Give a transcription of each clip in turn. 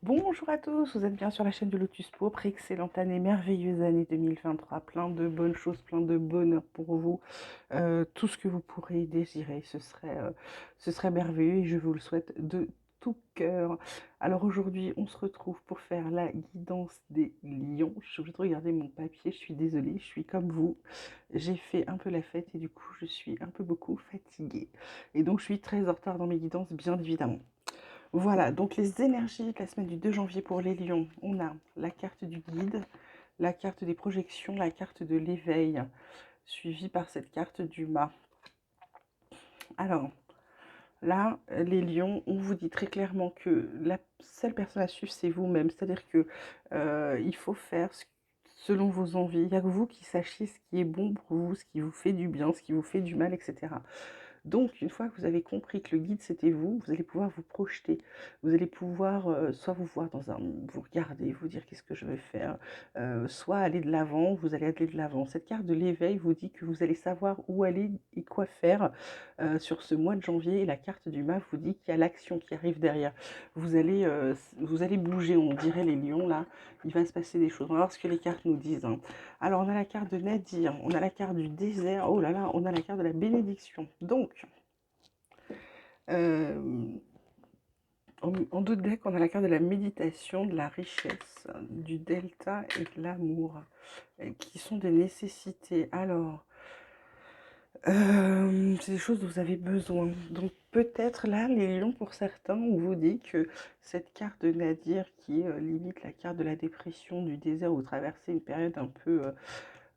Bonjour à tous, vous êtes bien sur la chaîne de Lotus Pourpre, excellente année, merveilleuse année 2023, plein de bonnes choses, plein de bonheur pour vous, tout ce que vous pourrez désirer, ce serait merveilleux et je vous le souhaite de tout cœur. Alors aujourd'hui, on se retrouve pour faire la guidance des lions. Je suis obligée de regarder mon papier, je suis désolée, je suis comme vous, j'ai fait un peu la fête et du coup je suis un peu beaucoup fatiguée. Et donc je suis très en retard dans mes guidances, bien évidemment. Voilà, donc les énergies de la semaine du 2 janvier pour les lions, on a la carte du guide, la carte des projections, la carte de l'éveil, suivie par cette carte du mât. Alors, là, les lions, on vous dit très clairement que la seule personne à suivre, c'est vous-même. C'est-à-dire que il faut faire selon vos envies. Il n'y a que vous qui sachiez ce qui est bon pour vous, ce qui vous fait du bien, ce qui vous fait du mal, etc. Donc, une fois que vous avez compris que le guide c'était vous, vous allez pouvoir vous projeter. Vous allez pouvoir soit vous voir vous regarder, vous dire qu'est-ce que je vais faire, soit aller de l'avant, vous allez aller de l'avant. Cette carte de l'éveil vous dit que vous allez savoir où aller et quoi faire sur ce mois de janvier. Et la carte du mât vous dit qu'il y a l'action qui arrive derrière. Vous allez bouger, on dirait les lions là, il va se passer des choses. On va voir ce que les cartes nous disent, hein. Alors, on a la carte de Nadir, on a la carte du désert, oh là là, on a la carte de la bénédiction. Donc, en deux decks, on a la carte de la méditation, de la richesse, du delta et de l'amour, qui sont des nécessités. Alors, c'est des choses dont vous avez besoin. Donc, peut-être là, les lions, pour certains, on vous dit que cette carte de Nadir, qui est limite la carte de la dépression, du désert, où vous traversez une période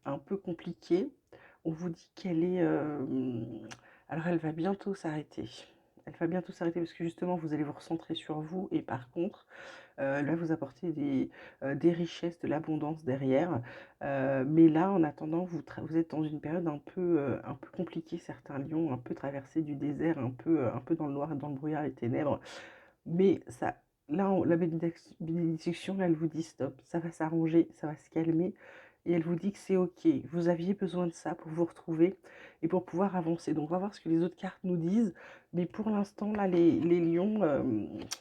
un peu compliquée. On vous dit qu'elle est... alors elle va bientôt s'arrêter. Elle va bientôt s'arrêter parce que justement vous allez vous recentrer sur vous et par contre elle va vous apporter des richesses, de l'abondance derrière. Mais là en attendant vous êtes dans une période un peu compliquée, certains lions, un peu traversés du désert, un peu dans le noir, dans le brouillard, les ténèbres. Mais ça, là, la bénédiction, là, elle vous dit stop, ça va s'arranger, ça va se calmer. Et elle vous dit que c'est OK. Vous aviez besoin de ça pour vous retrouver et pour pouvoir avancer. Donc, on va voir ce que les autres cartes nous disent. Mais pour l'instant, là, les lions,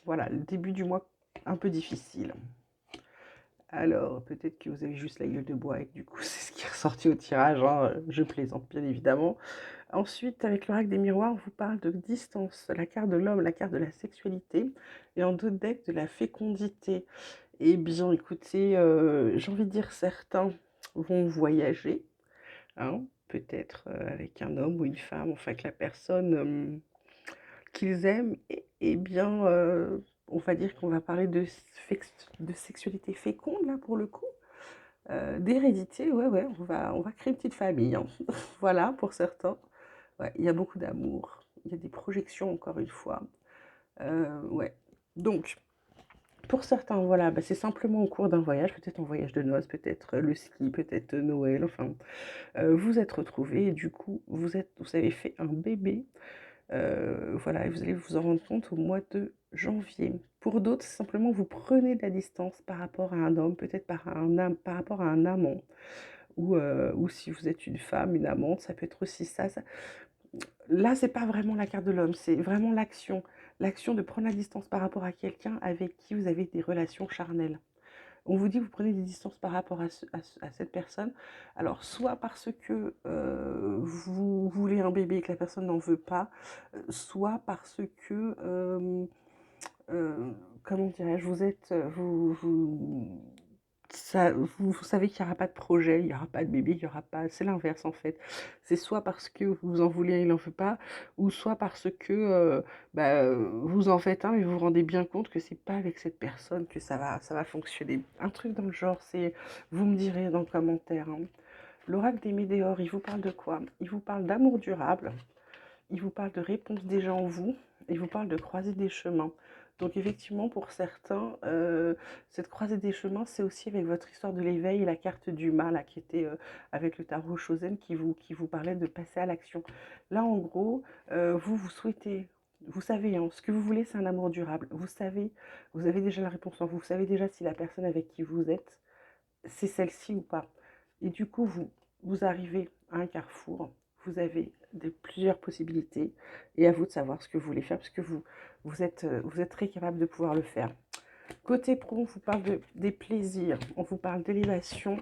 voilà, le début du mois, un peu difficile. Alors, peut-être que vous avez juste la gueule de bois et que du coup, c'est ce qui est ressorti au tirage, hein. Je plaisante, bien évidemment. Ensuite, avec l'oracle des miroirs, on vous parle de distance, la carte de l'homme, la carte de la sexualité, et en deux decks de la fécondité. Eh bien, écoutez, j'ai envie de dire certains vont voyager, hein, peut-être avec un homme ou une femme, enfin que la personne qu'ils aiment, eh bien, on va dire qu'on va parler de sexualité féconde, là, pour le coup. D'hérédité, ouais, ouais, on va créer une petite famille, hein. Voilà, pour certains. Ouais, il y a beaucoup d'amour, il y a des projections encore une fois. Ouais. Donc, pour certains, voilà, bah, c'est simplement au cours d'un voyage, peut-être un voyage de noces, peut-être le ski, peut-être Noël, enfin, vous êtes retrouvés et du coup, vous avez fait un bébé. Voilà, et vous allez vous en rendre compte au mois de janvier. Pour d'autres, c'est simplement vous prenez de la distance par rapport à un homme, peut-être par rapport à un amant, ou si vous êtes une femme, une amante, ça peut être aussi ça. Là, c'est pas vraiment la carte de l'homme, c'est vraiment l'action. L'action de prendre la distance par rapport à quelqu'un avec qui vous avez des relations charnelles. On vous dit que vous prenez des distances par rapport à cette personne. Alors, soit parce que vous voulez un bébé et que la personne n'en veut pas, soit parce que, comment dirais-je, vous savez qu'il n'y aura pas de projet, il n'y aura pas de bébé, il n'y aura pas. C'est l'inverse en fait. C'est soit parce que vous en voulez et il n'en veut pas, ou soit parce que vous en faites un et vous vous rendez bien compte que c'est pas avec cette personne que ça va fonctionner. Un truc dans le genre, vous me direz dans le commentaire, hein. L'oracle des Médéors, il vous parle de quoi? Il vous parle d'amour durable, il vous parle de réponse déjà en vous, il vous parle de croisée des chemins. Donc effectivement, pour certains, cette croisée des chemins, c'est aussi avec votre histoire de l'éveil et la carte du mal, là, qui était avec le tarot Chosen, qui vous parlait de passer à l'action. Là, en gros, vous souhaitez, vous savez, hein, ce que vous voulez, c'est un amour durable. Vous savez, vous avez déjà la réponse en vous. Vous savez déjà si la personne avec qui vous êtes, c'est celle-ci ou pas. Et du coup, vous arrivez à un carrefour, vous avez plusieurs possibilités, et à vous de savoir ce que vous voulez faire, parce que vous êtes très capable de pouvoir le faire. Côté pro, on vous parle des plaisirs, on vous parle d'élévation,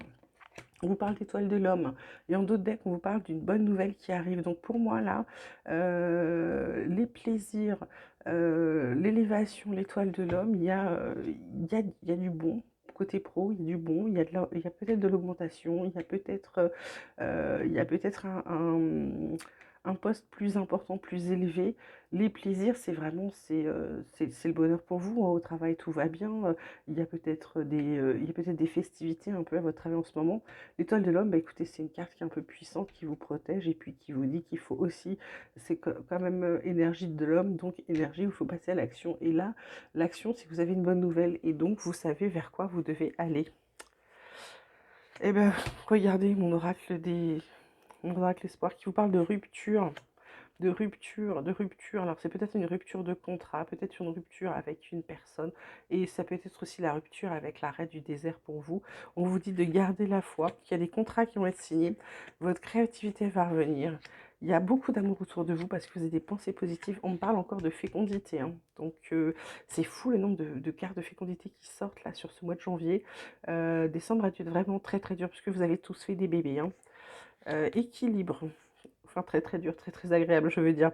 on vous parle d'étoile de l'homme. Et en d'autres decks, on vous parle d'une bonne nouvelle qui arrive. Donc pour moi, là, les plaisirs, l'élévation, l'étoile de l'homme, il y a du bon. Côté pro, il y a du bon, il y a peut-être de l'augmentation, il y a peut-être un poste plus important, plus élevé. Les plaisirs, c'est vraiment, c'est le bonheur pour vous. Au travail, tout va bien. Il y a peut-être des festivités un peu à votre travail en ce moment. L'étoile de l'homme, bah écoutez, c'est une carte qui est un peu puissante, qui vous protège et puis qui vous dit qu'il faut aussi, c'est quand même énergie de l'homme, donc énergie où il faut passer à l'action. Et là, l'action, c'est que vous avez une bonne nouvelle et donc vous savez vers quoi vous devez aller. Eh ben, regardez mon oracle espoir qui vous parle de rupture. De rupture, de rupture. Alors c'est peut-être une rupture de contrat, peut-être une rupture avec une personne, et ça peut être aussi la rupture avec l'arrêt du désert pour vous. On vous dit de garder la foi, qu'il y a des contrats qui vont être signés, votre créativité va revenir. Il y a beaucoup d'amour autour de vous parce que vous avez des pensées positives. On me parle encore de fécondité, hein. Donc c'est fou le nombre de cartes de fécondité qui sortent là sur ce mois de janvier. Décembre a dû être vraiment très très dur parce que vous avez tous fait des bébés, hein. Équilibre. Enfin, très très dur, très très agréable, je veux dire.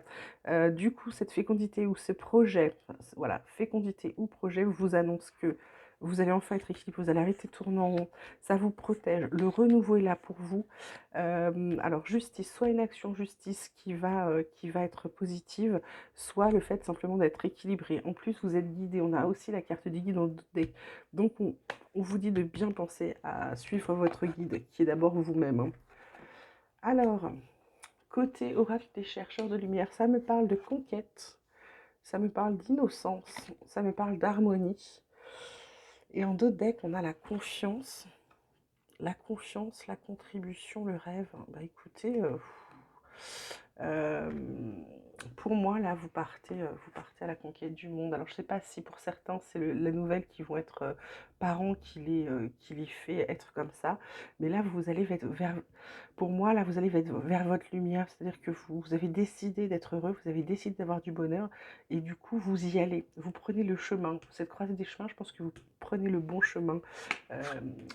Du coup, cette fécondité ou ce projet, voilà, fécondité ou projet vous annonce que vous allez enfin être équilibré, vous allez arrêter de tourner en rond, ça vous protège, le renouveau est là pour vous. Alors, justice, soit une action justice qui va être positive, soit le fait simplement d'être équilibré. En plus, vous êtes guidé, on a aussi la carte du guide dans le deck. Donc, on vous dit de bien penser à suivre votre guide, qui est d'abord vous-même, hein. Alors, côté oracle des chercheurs de lumière, ça me parle de conquête, ça me parle d'innocence, ça me parle d'harmonie. Et en deux decks, on a la confiance, la contribution, le rêve. Bah écoutez, euh, pour moi, là, vous partez à la conquête du monde. Alors, je ne sais pas si pour certains, c'est la nouvelle qui vont être parents qui les fait être comme ça. Mais là, vous allez vers, pour moi, là, vous allez vers votre lumière. C'est-à-dire que vous avez décidé d'être heureux, vous avez décidé d'avoir du bonheur. Et du coup, vous y allez. Vous prenez le chemin. Cette croisée des chemins, je pense que vous prenez le bon chemin, euh,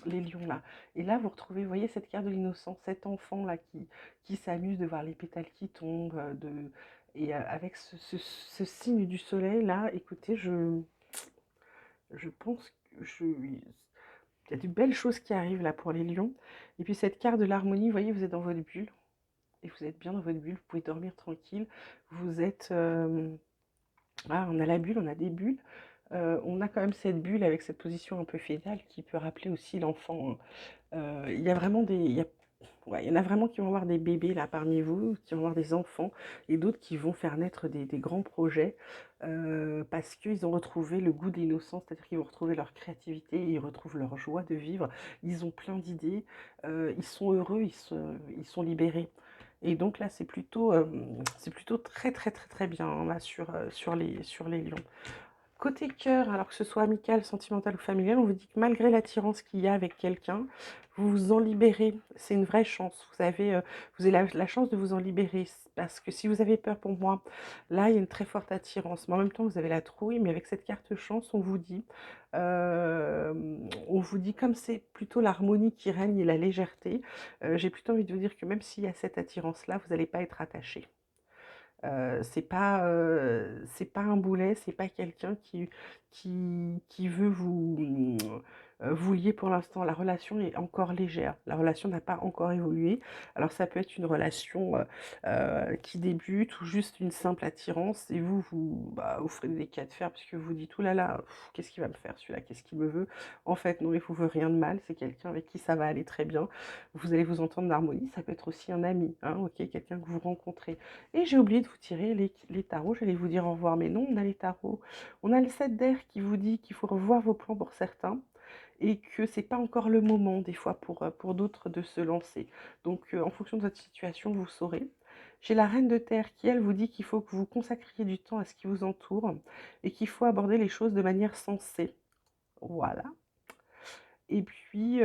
les lions, là. Et là, vous retrouvez, vous voyez, cette carte de l'innocence, cet enfant-là qui s'amuse de voir les pétales qui tombent, et avec ce signe du soleil là, écoutez, je pense que il y a de belles choses qui arrivent là pour les lions. Et puis cette carte de l'harmonie, vous voyez, vous êtes dans votre bulle, et vous êtes bien dans votre bulle, vous pouvez dormir tranquille, vous êtes... ah, on a la bulle, on a des bulles, on a quand même cette bulle avec cette position un peu fétale qui peut rappeler aussi l'enfant, hein. Il y a vraiment ouais, il y en a vraiment qui vont avoir des bébés là parmi vous, qui vont avoir des enfants, et d'autres qui vont faire naître des grands projets, parce qu'ils ont retrouvé le goût de l'innocence, c'est-à-dire qu'ils vont retrouver leur créativité, ils retrouvent leur joie de vivre, ils ont plein d'idées, ils sont heureux, ils sont libérés. Et donc là, c'est plutôt très très très très bien, hein, là, sur les lions. Côté cœur, alors que ce soit amical, sentimental ou familial, on vous dit que malgré l'attirance qu'il y a avec quelqu'un, vous vous en libérez. C'est une vraie chance. Vous avez la chance de vous en libérer. Parce que si vous avez peur pour moi, là, il y a une très forte attirance. Mais en même temps, vous avez la trouille. Mais avec cette carte chance, euh, on vous dit comme c'est plutôt l'harmonie qui règne et la légèreté, j'ai plutôt envie de vous dire que même s'il y a cette attirance-là, vous n'allez pas être attaché. C'est pas un boulet, c'est pas quelqu'un qui veut vous lier pour l'instant. La relation est encore légère, la relation n'a pas encore évolué. Alors ça peut être une relation qui débute ou juste une simple attirance et vous ferez des cas de fer parce que vous dites: «Ouh là là, qu'est-ce qu'il va me faire celui-là? Qu'est-ce qu'il me veut?» En fait non, il vous veut rien de mal, c'est quelqu'un avec qui ça va aller très bien. Vous allez vous entendre d'harmonie, ça peut être aussi un ami, hein, OK, quelqu'un que vous rencontrez. Et j'ai oublié de vous tirer les tarots, j'allais vous dire au revoir, mais non, on a les tarots. On a le 7 d'air qui vous dit qu'il faut revoir vos plans pour certains et que c'est pas encore le moment, des fois, pour d'autres de se lancer. Donc, en fonction de votre situation, vous saurez. J'ai la reine de terre qui, elle, vous dit qu'il faut que vous consacriez du temps à ce qui vous entoure et qu'il faut aborder les choses de manière sensée. Voilà. Et puis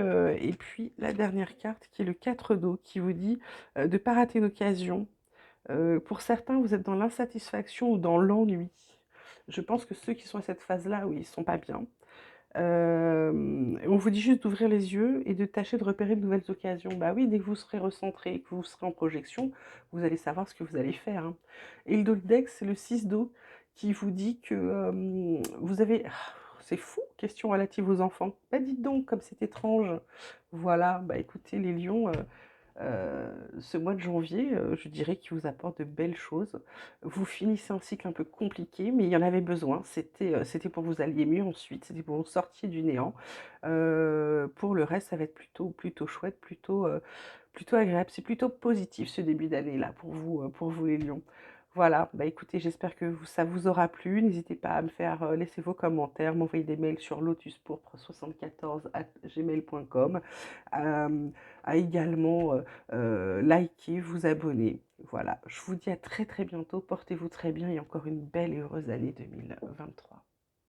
la dernière carte qui est le 4 d'eau qui vous dit de ne pas rater une occasion. Pour certains, vous êtes dans l'insatisfaction ou dans l'ennui. Je pense que ceux qui sont à cette phase-là, oui, ils ne sont pas bien. On vous dit juste d'ouvrir les yeux et de tâcher de repérer de nouvelles occasions. Bah oui, dès que vous serez recentré, que vous serez en projection, vous allez savoir ce que vous allez faire, hein. Et le dos de deck, c'est le 6 d'eau qui vous dit que vous avez... C'est fou, question relative aux enfants. Bah dites donc, comme c'est étrange. Voilà, bah écoutez, les lions, ce mois de janvier, je dirais qu'il vous apporte de belles choses. Vous finissez un cycle un peu compliqué, mais il y en avait besoin. C'était pour que vous alliez mieux ensuite, c'était pour que vous sortiez du néant. Pour le reste, ça va être plutôt chouette, plutôt agréable. C'est plutôt positif ce début d'année-là pour vous les lions. Voilà, bah écoutez, j'espère que ça vous aura plu. N'hésitez pas à me faire laisser vos commentaires, m'envoyer des mails sur lotusporpre74@gmail.com, à également liker, vous abonner. Voilà, je vous dis à très très bientôt. Portez-vous très bien et encore une belle et heureuse année 2023.